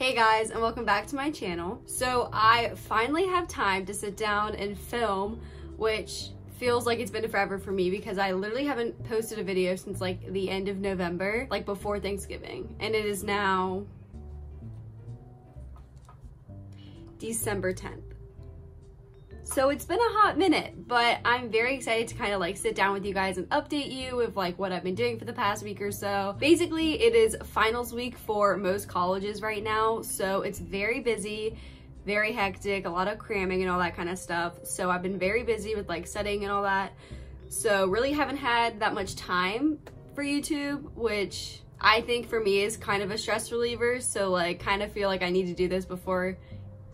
Hey guys, and welcome back to my channel. So I finally have time to sit down and film, which feels like it's been forever for me because I literally haven't posted a video since like the end of November, like before Thanksgiving. And it is now December 10th. So it's been a hot minute, but I'm very excited to kind of like sit down with you guys and update you with like what I've been doing for the past week or so. Basically, it is finals week for most colleges right now, so it's very busy, very hectic, a lot of cramming and all that kind of stuff. So I've been very busy with like studying and all that. So really haven't had that much time for YouTube, which I think for me is kind of a stress reliever. So like kind of feel like I need to do this before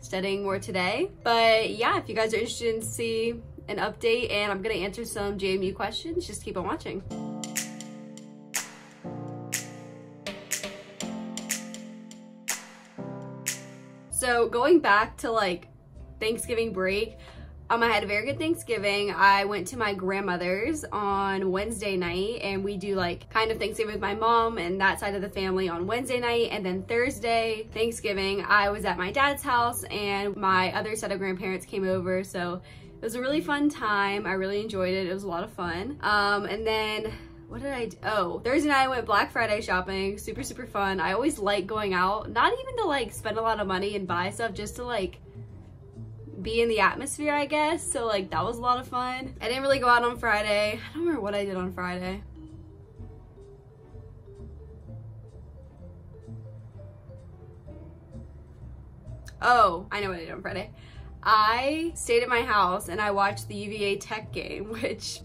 studying more today. But yeah, if you guys are interested in see an update and I'm gonna answer some JMU questions, just keep on watching. So going back to like Thanksgiving break, I had a very good Thanksgiving. I went to my grandmother's on Wednesday night and we do like kind of Thanksgiving with my mom and that side of the family on Wednesday night. And then Thursday, Thanksgiving, I was at my dad's house and my other set of grandparents came over. So it was a really fun time. I really enjoyed it. It was a lot of fun. And then what did I do? Oh, Thursday night I went Black Friday shopping. Super fun. I always like going out, not even to like spend a lot of money and buy stuff, just to like be in the atmosphere, I guess. So like that was a lot of fun. I didn't really go out on Friday. I don't remember what I did on Friday. Oh, I know what I did on Friday. I stayed at my house and I watched the UVA Tech game, which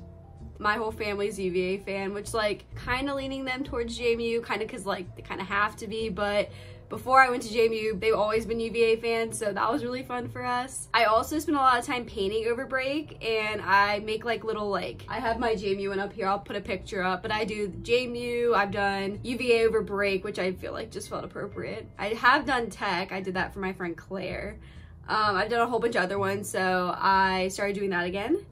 my whole family's UVA fan, which like kind of leaning them towards JMU, kind of because like they kind of have to be, but before I went to JMU, they've always been UVA fans, so that was really fun for us. I also spent a lot of time painting over break, and I make like little like, I have my JMU one up here, I'll put a picture up, but I do JMU, I've done UVA over break, which I feel like just felt appropriate. I have done tech, I did that for my friend Claire. I've done a whole bunch of other ones, so I started doing that again.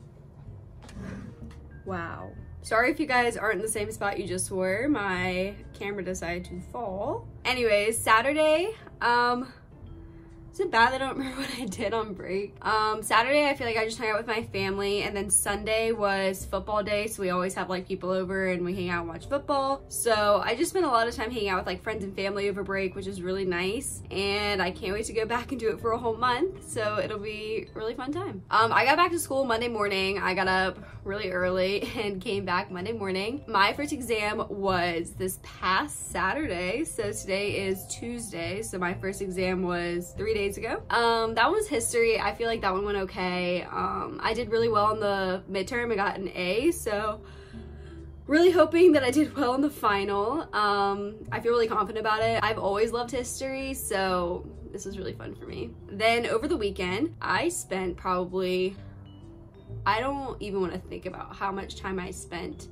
Wow. Sorry if you guys aren't in the same spot you just were. My camera decided to fall. Anyways, Saturday, is it bad that I don't remember what I did on break? Saturday, I feel like I just hung out with my family, and then Sunday was football day, so we always have like people over and we hang out and watch football. So I just spent a lot of time hanging out with like friends and family over break, which is really nice, and I can't wait to go back and do it for a whole month, so it'll be a really fun time. I got back to school Monday morning. I got up really early and came back Monday morning. My first exam was this past Saturday, so today is Tuesday, so my first exam was 3 days ago. That one was history. I feel like that one went okay. I did really well on the midterm. I got an A, so really hoping that I did well in the final. I feel really confident about it. I've always loved history, so this is really fun for me. Then over the weekend, I spent probably, I don't even want to think about how much time I spent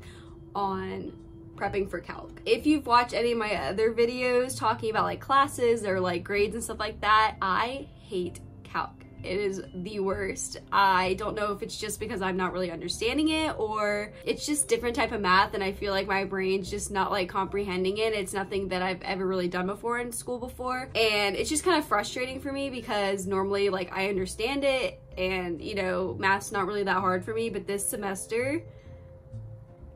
on prepping for calc. If you've watched any of my other videos talking about like classes or like grades and stuff like that, I hate calc. It is the worst. I don't know if it's just because I'm not really understanding it or it's just different type of math and I feel like my brain's just not like comprehending it. It's nothing that I've ever really done before in school before. And it's just kind of frustrating for me because normally like I understand it and you know, math's not really that hard for me, but this semester,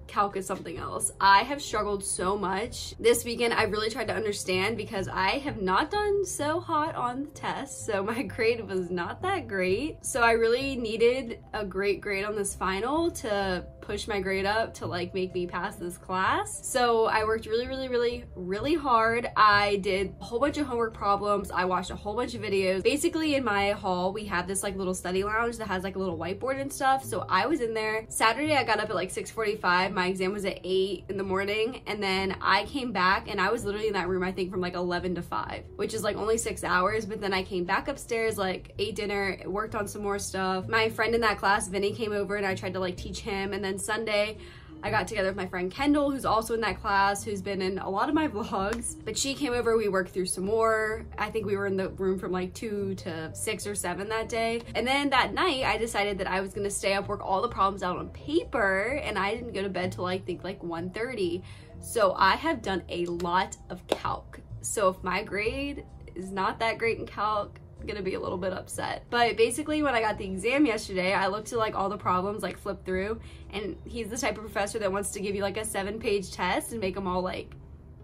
calc is something else. I have struggled so much. This weekend I really tried to understand because I have not done so hot on the test, so my grade was not that great. So I really needed a great grade on this final to push my grade up to like make me pass this class. So I worked really hard. I did a whole bunch of homework problems. I watched a whole bunch of videos. Basically in my hall we have this like little study lounge that has like a little whiteboard and stuff, so I was in there. Saturday I got up at like 6:45. My exam was at 8 in the morning, and then I came back and I was literally in that room I think from like 11 to 5, which is like only 6 hours. But then I came back upstairs, like ate dinner, worked on some more stuff. My friend in that class, Vinny, came over and I tried to like teach him. And then Sunday I got together with my friend Kendall, who's also in that class, who's been in a lot of my vlogs, but she came over, we worked through some more. I think we were in the room from like 2 to 6 or 7 that day. And then that night I decided that I was gonna stay up, work all the problems out on paper, and I didn't go to bed till I think like 1:30. So I have done a lot of calc. So if my grade is not that great in calc. Gonna be a little bit upset. But basically when I got the exam yesterday, I looked at like all the problems, like flip through, and he's the type of professor that wants to give you like a 7-page test and make them all like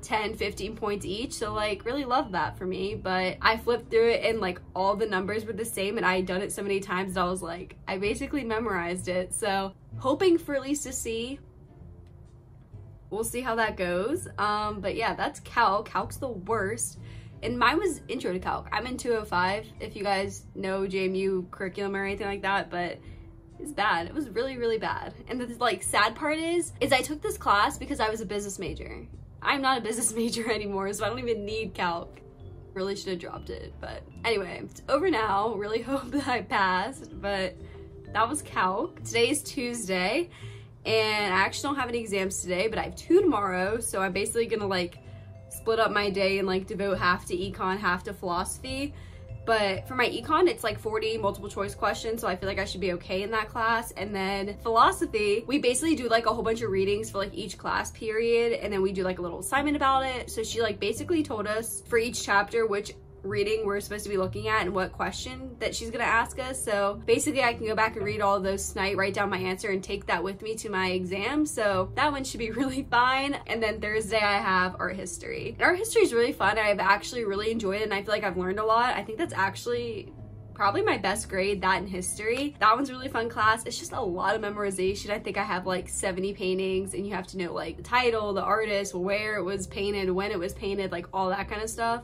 10-15 points each, so like really love that for me. But I flipped through it and like all the numbers were the same, and I had done it so many times that I was like, I basically memorized it. So hoping for at least a C. We'll see how that goes. But yeah, that's calc. Calc's the worst. And mine was intro to calc. I'm in 205, if you guys know JMU curriculum or anything like that, but it's bad. It was really, really bad. And the like sad part is I took this class because I was a business major. I'm not a business major anymore, so I don't even need calc. Really should have dropped it, but anyway, it's over now. Really hope that I passed, but that was calc. Today is Tuesday, and I actually don't have any exams today, but I have 2 tomorrow, so I'm basically gonna like split up my day and like devote half to econ, half to philosophy. But for my econ, it's like 40 multiple choice questions, so I feel like I should be okay in that class. And then philosophy, we basically do like a whole bunch of readings for like each class period, and then we do like a little assignment about it. So she like basically told us for each chapter which reading we're supposed to be looking at and what question that she's gonna ask us. So basically I can go back and read all of those tonight, write down my answer, and take that with me to my exam. So that one should be really fine. And then Thursday I have art history. And art history is really fun. I've actually really enjoyed it, and I feel like I've learned a lot. I think that's actually probably my best grade, that in history. That one's a really fun class. It's just a lot of memorization. I think I have like 70 paintings, and you have to know like the title, the artist, where it was painted, when it was painted, like all that kind of stuff.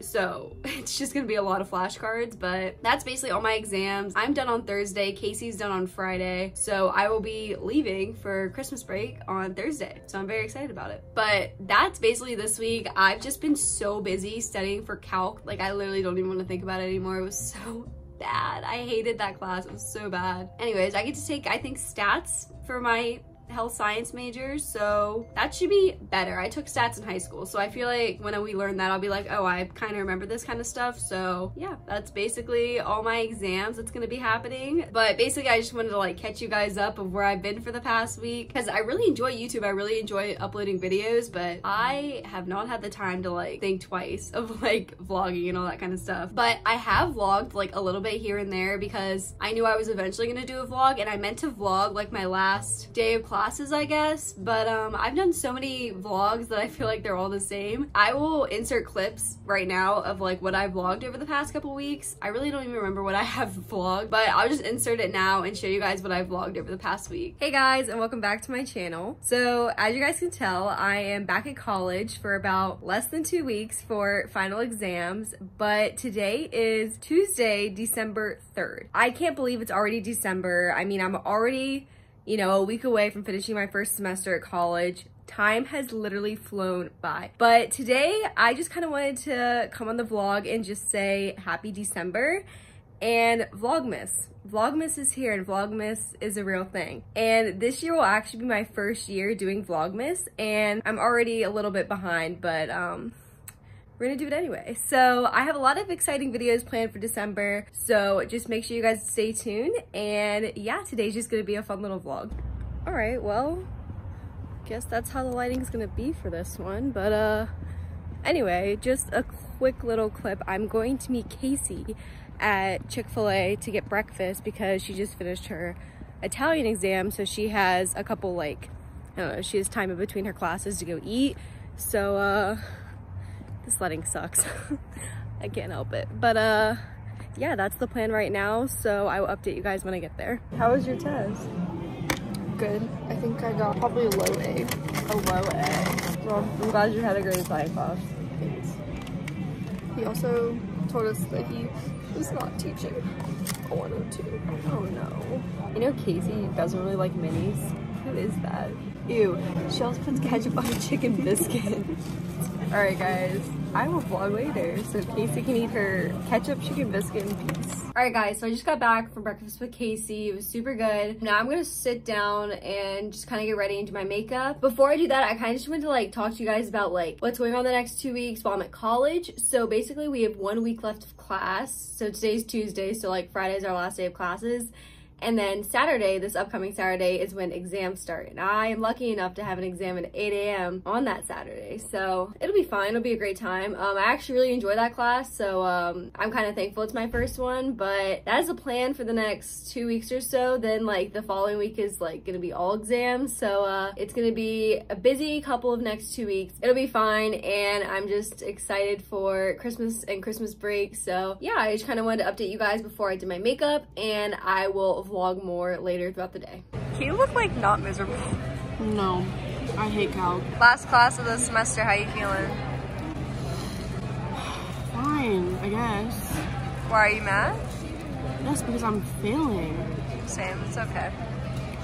So it's just gonna be a lot of flashcards, but that's basically all my exams. I'm done on Thursday. Casey's done on Friday. So I will be leaving for Christmas break on Thursday. So I'm very excited about it. But that's basically this week. I've just been so busy studying for calc. Like I literally don't even want to think about it anymore. It was so bad. I hated that class. It was so bad. Anyways, I get to take, I think, stats for my health science majors, so that should be better. I took stats in high school, so I feel like when we learn that, I'll be like, oh, I kind of remember this kind of stuff. So yeah, that's basically all my exams that's gonna be happening. But basically I just wanted to like catch you guys up of where I've been for the past week, because I really enjoy YouTube. I really enjoy uploading videos, but I have not had the time to like think twice of like vlogging and all that kind of stuff. But I have vlogged like a little bit here and there because I knew I was eventually gonna do a vlog, and I meant to vlog like my last day of classes, I guess, but I've done so many vlogs that I feel like they're all the same. I will insert clips right now of like what I've vlogged over the past couple weeks. I really don't even remember what I have vlogged, but I'll just insert it now and show you guys what I've vlogged over the past week. Hey guys, and welcome back to my channel. So as you guys can tell, I am back at college for about less than 2 weeks for final exams, but today is Tuesday, December 3rd. I can't believe it's already December. I mean, I'm already, you know, a week away from finishing my first semester at college. Time has literally flown by. But today, I just kind of wanted to come on the vlog and just say happy December and Vlogmas. Vlogmas is here, and Vlogmas is a real thing. And this year will actually be my first year doing Vlogmas, and I'm already a little bit behind, but we're gonna do it anyway. So I have a lot of exciting videos planned for December, so just make sure you guys stay tuned. And yeah, today's just gonna be a fun little vlog. All right, well, guess that's how the lighting's gonna be for this one. But anyway, just a quick little clip. I'm going to meet Casey at Chick-fil-A to get breakfast because she just finished her Italian exam, so she has a couple, like, I don't know, she has time in between her classes to go eat. So this lighting sucks. I can't help it. But yeah, that's the plan right now, so I will update you guys when I get there. How was your test? Good. I think I got probably a low A. A low A. Well, I'm glad you had a great science class. Thanks. He also told us that he was not teaching a 102. Oh no. You know Casey doesn't really like minis? Who is that? Ew. She also puts ketchup on a chicken biscuit. Alright guys, I will vlog later so Casey can eat her ketchup chicken biscuit in peace. Alright guys, so I just got back from breakfast with Casey. It was super good. Now I'm gonna sit down and just kind of get ready and do my makeup. Before I do that, I kind of just wanted to like talk to you guys about like what's going on the next 2 weeks while I'm at college. So basically we have 1 week left of class. So today's Tuesday, so like Friday's our last day of classes. And then Saturday, this upcoming Saturday, is when exams start. And I am lucky enough to have an exam at 8 a.m. on that Saturday. So it'll be fine. It'll be a great time. I actually really enjoy that class. So I'm kind of thankful it's my first one. But that is the plan for the next 2 weeks or so. Then like the following week is like going to be all exams. So it's going to be a busy couple of next 2 weeks. It'll be fine. And I'm just excited for Christmas and Christmas break. So yeah, I just kind of wanted to update you guys before I did my makeup, and I will vlog more later throughout the day. You look like not miserable. No, I hate calc. Last class of the semester, how you feeling? Fine, I guess. Why are you mad? That's because I'm failing. Same, it's okay.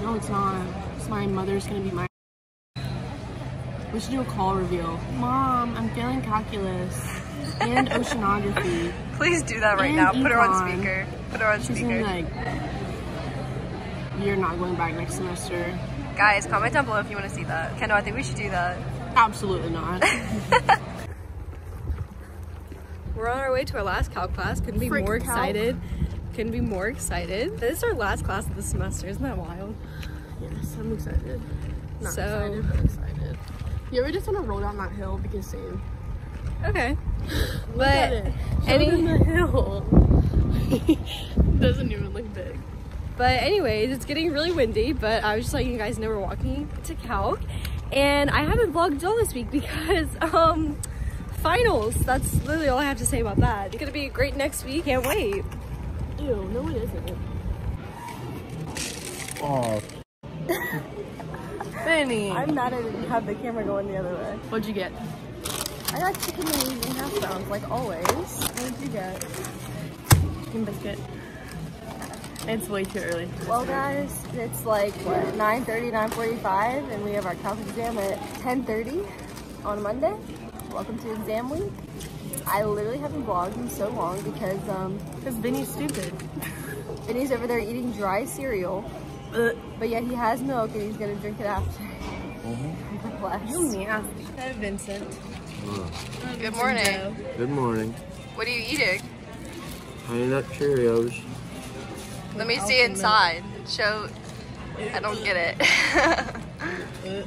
No, it's not. It's my mother's gonna be my... We should do a call reveal. Mom, I'm failing calculus and oceanography. Please do that right And now. Put her on econ. speaker. Put her on She's speaker. gonna be like, you're not going back next semester. Guys, comment down below if you want to see that. Kendall, I think we should do that. Absolutely not. We're on our way to our last calc class. Couldn't be Frick more calc. excited. Couldn't be more excited. This is our last class of the semester. Isn't that wild? Yes, I'm excited. Not So- excited, but excited. You ever just want to roll down that hill? Because same. Okay. Look at it. any- Show them the hill. Doesn't even look big. But anyways, it's getting really windy, but I was just letting you guys know we're walking to calc. And I haven't vlogged all this week because, finals. That's literally all I have to say about that. It's gonna be great next week. Can't wait. Ew, no it isn't. Oh, Benny. I'm mad I didn't have the camera going the other way. What'd you get? I got chicken wings and hash browns, like always. What did you get? Chicken biscuit. It's way too early. Well, guys, it's like, what, 9:30, 9:45, and we have our calc exam at 10:30 on Monday. Welcome to exam week. I literally haven't vlogged in so long because Vinny's stupid. Vinny's over there eating dry cereal, but yet he has milk and he's gonna drink it after. Bless. You nasty. Hi, Vincent. Good morning. good morning. What are you eating? Honey Nut Cheerios. Let me see inside. Show. I don't get it.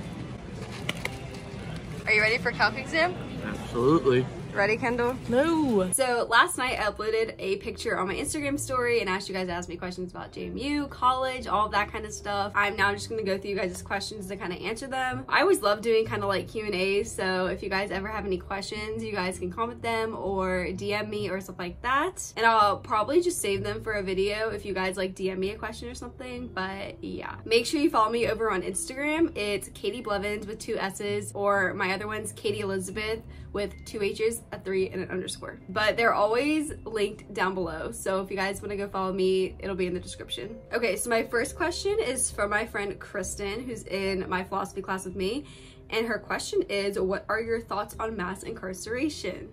Are you ready for calc exam? Absolutely. Ready, Kendall? No. So last night I uploaded a picture on my Instagram story and asked you guys to ask me questions about JMU, college, all of that kind of stuff. I'm now just gonna go through you guys' questions to kind of answer them. I always love doing kind of like Q&As, so if you guys ever have any questions, you guys can comment them or DM me or stuff like that. And I'll probably just save them for a video if you guys like DM me a question or something, but yeah. Make sure you follow me over on Instagram. It's Katie Blevins with 2 S's, or my other one's Katie Elizabeth with 2 H's, a 3 and an underscore. But they're always linked down below. So if you guys want to go follow me, it'll be in the description. Okay, so my first question is from my friend Kristen, who's in my philosophy class with me. And her question is, what are your thoughts on mass incarceration?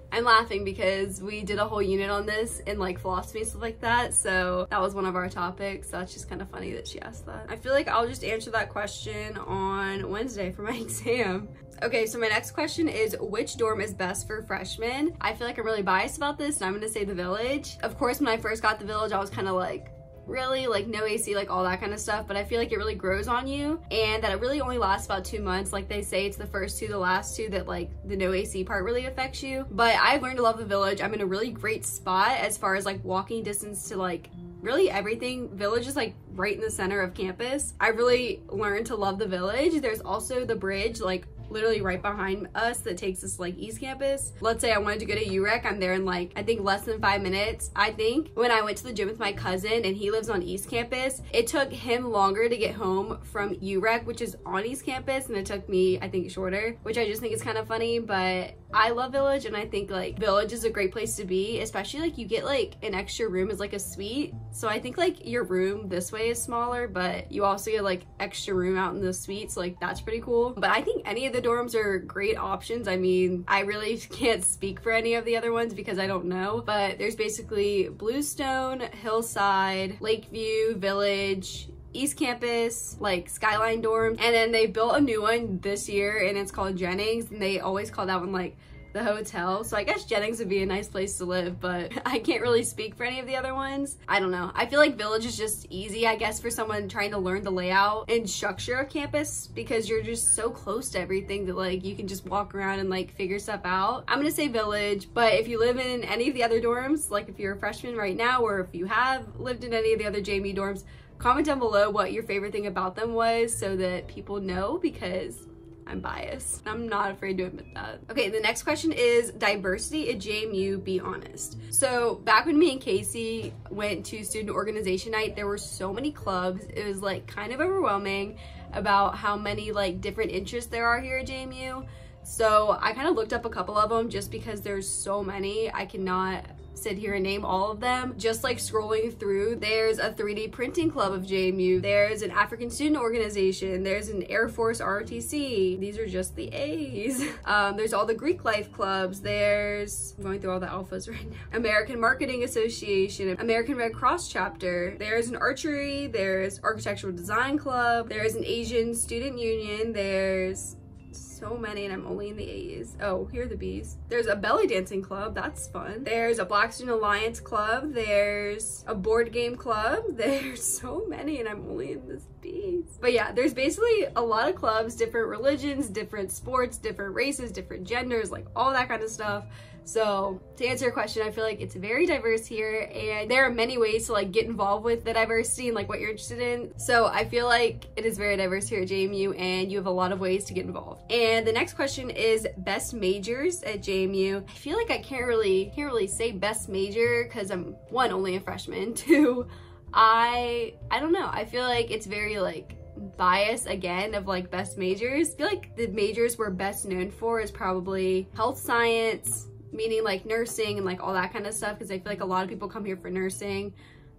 I'm laughing because we did a whole unit on this in like philosophy and stuff like that, so that was one of our topics. So that's just kind of funny that she asked that. I feel like I'll just answer that question on Wednesday for my exam. Okay, so my next question is, which dorm is best for freshmen? I feel like I'm really biased about this, and I'm gonna say the Village. Of course, when I first got the Village, I was kind of like, really, like no AC, like all that kind of stuff, but I feel like it really grows on you, and that it really only lasts about 2 months. Like they say, it's the first 2, the last 2 that like the no AC part really affects you. But I've learned to love the Village. I'm in a really great spot as far as like walking distance to like really everything. Village is like right in the center of campus. I really learned to love the Village. There's also the bridge like literally right behind us that takes us like East Campus. Let's say I wanted to go to UREC, I'm there in like I think less than 5 minutes. I think when I went to the gym with my cousin and he lives on East Campus, it took him longer to get home from UREC, which is on East Campus, and it took me I think shorter, which I just think is kind of funny. But I love Village, and I think like Village is a great place to be, especially like you get like an extra room as like a suite. So I think like your room this way is smaller, but you also get like extra room out in the suite, so like that's pretty cool. But I think any of the dorms are great options. I mean, I really can't speak for any of the other ones because I don't know, but there's basically Bluestone, Hillside, Lakeview, Village, East Campus, like Skyline dorms, and then they built a new one this year and it's called Jennings, and they always call that one like the hotel. So I guess Jennings would be a nice place to live, but I can't really speak for any of the other ones. I don't know. I feel like Village is just easy, I guess, for someone trying to learn the layout and structure of campus because you're just so close to everything that like you can just walk around and like figure stuff out. I'm gonna say Village, but if you live in any of the other dorms, like if you're a freshman right now or if you have lived in any of the other JMU dorms, comment down below what your favorite thing about them was so that people know, because I'm biased. I'm not afraid to admit that. Okay, the next question is diversity at JMU, be honest. So back when me and Casey went to student organization night, there were so many clubs. It was like kind of overwhelming about how many like different interests there are here at JMU. So I kind of looked up a couple of them just because there's so many. I cannot sit here and name all of them. Just like scrolling through, there's a 3D printing club of JMU, there's an African student organization, there's an Air Force ROTC. These are just the A's. There's all the Greek life clubs, there's, I'm going through all the alphas right now, American Marketing Association, American Red Cross chapter, there's an archery, there's architectural design club, there's an Asian student union, there's so many and I'm only in the A's. Oh, here are the B's. There's a belly dancing club, that's fun. There's a Black Student Alliance club, there's a board game club, there's so many and I'm only in this B's. But yeah, there's basically a lot of clubs, different religions, different sports, different races, different genders, like all that kind of stuff. So to answer your question, I feel like it's very diverse here and there are many ways to like get involved with the diversity and like what you're interested in. So I feel like it is very diverse here at JMU and you have a lot of ways to get involved. And the next question is best majors at JMU. I feel like I can't really say best major because I'm one, only a freshman, two, I don't know. I feel like it's very like bias again of like best majors. I feel like the majors we're best known for is probably health science, meaning like nursing and like all that kind of stuff, because I feel like a lot of people come here for nursing.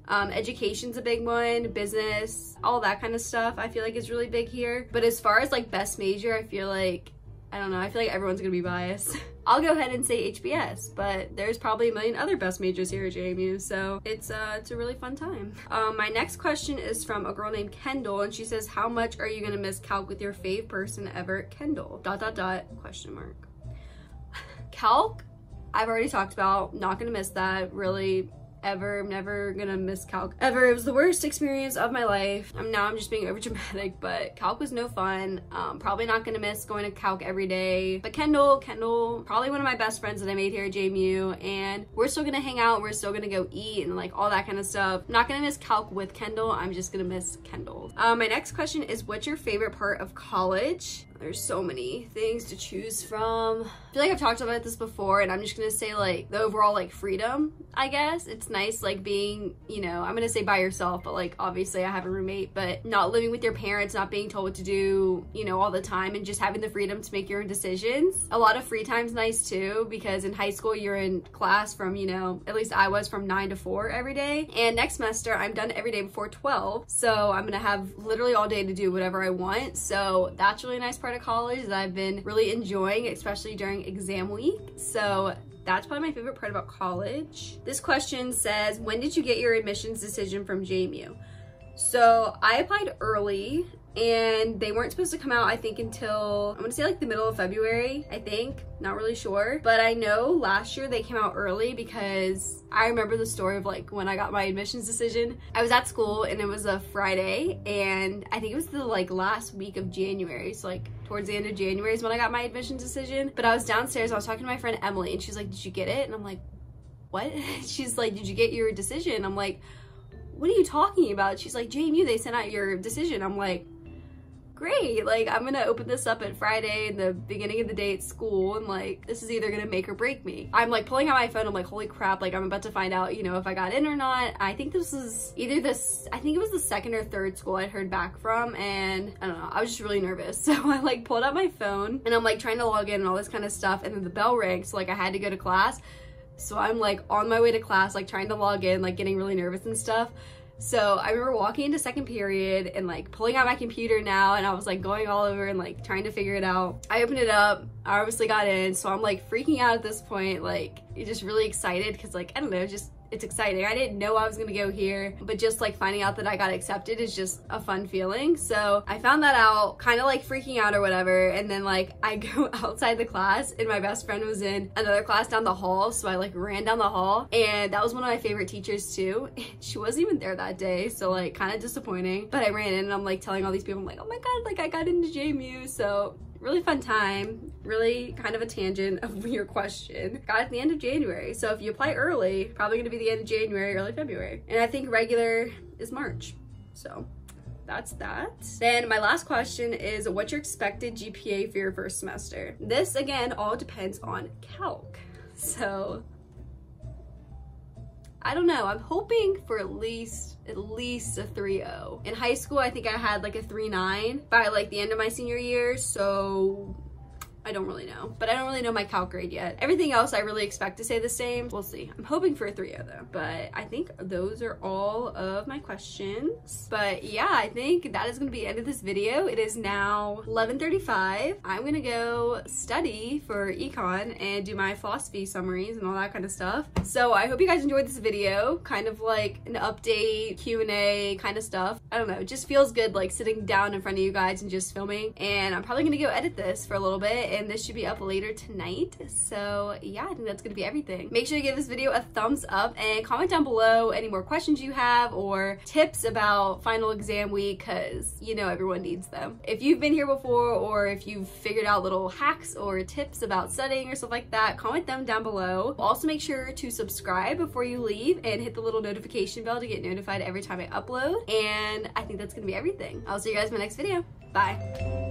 Education's a big one, business, all that kind of stuff I feel like is really big here. But as far as like best major, I feel like, I don't know, I feel like everyone's gonna be biased. I'll go ahead and say HBS, but there's probably a million other best majors here at JMU, so it's a really fun time. My next question is from a girl named Kendall, and she says, how much are you gonna miss calc with your fave person ever, Kendall? ... question mark. Calc, I've already talked about, not gonna miss that, really, ever. I'm never gonna miss calc ever. It was the worst experience of my life. Now I'm just being over dramatic, but calc was no fun. Probably not gonna miss going to calc every day. But Kendall, probably one of my best friends that I made here at JMU, and we're still gonna hang out, we're still gonna go eat and like all that kind of stuff. I'm not gonna miss calc with Kendall, I'm just gonna miss Kendall. My next question is, what's your favorite part of college? There's so many things to choose from. I feel like I've talked about this before, and I'm just gonna say like the overall like freedom, I guess. It's nice like being, you know, I'm gonna say by yourself, but like obviously I have a roommate, but not living with your parents, not being told what to do, you know, all the time, and just having the freedom to make your own decisions. A lot of free time's nice too, because in high school you're in class from, you know, at least I was, from 9 to 4 every day. And next semester I'm done every day before 12. So I'm gonna have literally all day to do whatever I want. So that's really a nice part of college that I've been really enjoying, especially during exam week. So that's probably my favorite part about college. This question says, when did you get your admissions decision from JMU? So I applied early and they weren't supposed to come out, I think, until, I'm gonna say like the middle of February, I think, not really sure. But I know last year they came out early because I remember the story of like when I got my admissions decision. I was at school and it was a Friday, and I think it was the like last week of January, so like towards the end of January is when I got my admissions decision. But I was downstairs, I was talking to my friend Emily, and she's like, did you get it? And I'm like, what? She's like, did you get your decision? I'm like, what are you talking about? She's like, JMU, they sent out your decision. I'm like, great, like I'm gonna open this up at Friday, the beginning of the day at school, and like this is either gonna make or break me. I'm like pulling out my phone, I'm like, holy crap, like I'm about to find out, you know, if I got in or not. I think this was either this, I think it was the second or third school I'd heard back from, and I don't know, I was just really nervous. So I like pulled out my phone and I'm like trying to log in and all this kind of stuff, and then the bell rang, so like I had to go to class. So I'm like on my way to class, like trying to log in, like getting really nervous and stuff. So I remember walking into second period and like pulling out my computer now, and I was like going all over and like trying to figure it out. I opened it up, I obviously got in, so I'm like freaking out at this point, like just really excited because like, I don't know, just it's exciting. I didn't know I was gonna go here, but just like finding out that I got accepted is just a fun feeling. So I found that out, kind of like freaking out or whatever, and then like I go outside the class and my best friend was in another class down the hall, so I like ran down the hall, and that was one of my favorite teachers too. She wasn't even there that day, so like kind of disappointing, but I ran in and I'm like telling all these people, I'm like, oh my god, like I got into JMU. So really fun time, really kind of a tangent of your question. Got at the end of January, so if you apply early, probably gonna be the end of January, early February. And I think regular is March, so that's that. Then my last question is, what's your expected GPA for your first semester? This again all depends on calc, so I don't know. I'm hoping for at least a 3.0. In high school, I think I had like a 3.9 by like the end of my senior year, so I don't really know, but I don't really know my calc grade yet. Everything else I really expect to say the same. We'll see. I'm hoping for a 3.0 though, but I think those are all of my questions. But yeah, I think that is gonna be the end of this video. It is now 11:35. I'm gonna go study for econ and do my philosophy summaries and all that kind of stuff. So I hope you guys enjoyed this video, kind of like an update, Q&A kind of stuff. I don't know, it just feels good like sitting down in front of you guys and just filming. And I'm probably gonna go edit this for a little bit, and this should be up later tonight. So yeah, I think that's gonna be everything. Make sure to give this video a thumbs up and comment down below any more questions you have or tips about final exam week, because you know everyone needs them. If you've been here before, or if you've figured out little hacks or tips about studying or stuff like that, comment them down below. Also make sure to subscribe before you leave and hit the little notification bell to get notified every time I upload. And I think that's gonna be everything. I'll see you guys in my next video. Bye.